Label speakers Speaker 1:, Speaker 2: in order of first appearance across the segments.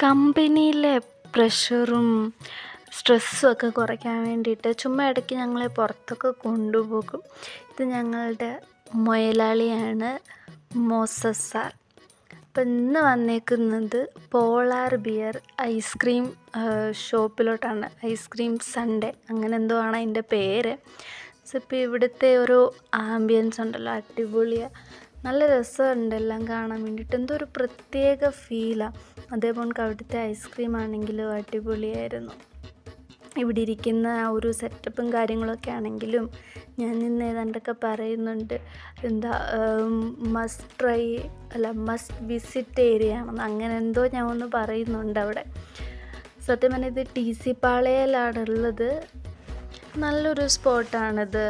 Speaker 1: കമ്പനിയിലെ പ്രഷറും സ്ട്രെസ്സും ഒക്കെ കുറയ്ക്കാൻ വേണ്ടിയിട്ട് ചുമ്മാ ഇടയ്ക്ക് ഞങ്ങളെ പുറത്തൊക്കെ കൊണ്ടുപോകും. ഇത് ഞങ്ങളുടെ മുതലാളിയാണ് മോസസ് സാർ. അപ്പം ഇന്ന് വന്നേക്കുന്നത് പോളാർ ബിയർ ഐസ്ക്രീം ഷോപ്പിലോട്ടാണ്. ഐസ്ക്രീം സൺഡേ അങ്ങനെ എന്തോ ആണ് അതിൻ്റെ പേര്. ഇപ്പോൾ ഇവിടുത്തെ ഒരു ആംബിയൻസ് ഉണ്ടല്ലോ, അടിപൊളിയാണ്, നല്ല രസമുണ്ട് എല്ലാം കാണാൻ വേണ്ടിയിട്ട്. എന്തോ ഒരു പ്രത്യേക ഫീലാണ്. അതേപോലെ അവിടുത്തെ ഐസ്ക്രീം ആണെങ്കിലും അടിപൊളിയായിരുന്നു. ഇവിടെ ഇരിക്കുന്ന ആ ഒരു സെറ്റപ്പും കാര്യങ്ങളൊക്കെ ആണെങ്കിലും ഞാൻ ഇന്ന് ഏതാണ്ടൊക്കെ പറയുന്നുണ്ട്, എന്താ മസ്റ്റ് വിസിറ്റ് ഏരിയ ആണെന്ന്, അങ്ങനെ എന്തോ ഞാൻ ഒന്ന് പറയുന്നുണ്ട് അവിടെ. സത്യം പറഞ്ഞാൽ ഇത് TC പാളയിലാണുള്ളത്. നല്ലൊരു സ്പോട്ടാണിത്.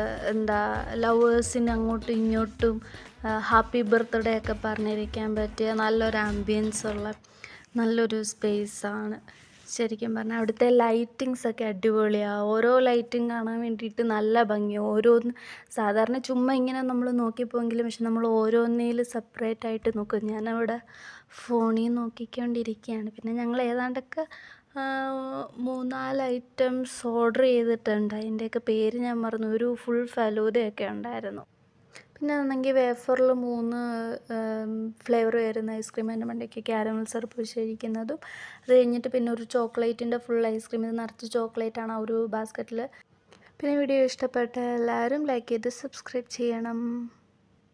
Speaker 1: ലവേഴ്സിന് അങ്ങോട്ടും ഇങ്ങോട്ടും ഹാപ്പി ബർത്ത്ഡേ ഒക്കെ പറഞ്ഞിരിക്കാൻ പറ്റിയ നല്ലൊരു ആംബിയൻസ് ഉള്ള നല്ലൊരു സ്പേസാണ്. ശരിക്കും പറഞ്ഞാൽ അവിടുത്തെ ലൈറ്റിങ്സൊക്കെ അടിപൊളിയാണ്. ഓരോ ലൈറ്റിങ് കാണാൻ വേണ്ടിയിട്ട് നല്ല ഭംഗിയാണ്. ഓരോന്ന് സാധാരണ ചുമ്മാ ഇങ്ങനെ നമ്മൾ നോക്കിപ്പോയെങ്കിലും പക്ഷെ നമ്മൾ ഓരോന്നേലും സെപ്പറേറ്റായിട്ട് നോക്കും. ഞാനവിടെ ഫോണിൽ നോക്കിക്കൊണ്ടിരിക്കുകയാണ്. പിന്നെ ഞങ്ങൾ ഏതാണ്ടൊക്കെ 3-4 ഐറ്റംസ് ഓർഡർ ചെയ്തിട്ടുണ്ട്. അതിൻ്റെയൊക്കെ പേര് ഞാൻ മറന്നു. ഒരു ഫുൾ ഫലൂദയൊക്കെ ഉണ്ടായിരുന്നു. പിന്നെ ആണെങ്കിൽ വേഫറിൽ 3 ഫ്ലേവർ വരുന്ന ഐസ്ക്രീം, അതിൻ്റെ മണ്ടയ്ക്ക് ക്യാരമൽ സിറപ്പ് വെച്ചിരിക്കുന്നതും. അത് കഴിഞ്ഞിട്ട് പിന്നെ ഒരു ചോക്ലേറ്റിൻ്റെ ഫുൾ ഐസ്ക്രീം, ഇത് നിറച്ച് ചോക്ലേറ്റാണ് ആ ഒരു ബാസ്ക്കറ്റിൽ. പിന്നെ വീഡിയോ ഇഷ്ടപ്പെട്ട എല്ലാവരും ലൈക്ക് ചെയ്ത് സബ്സ്ക്രൈബ് ചെയ്യണം.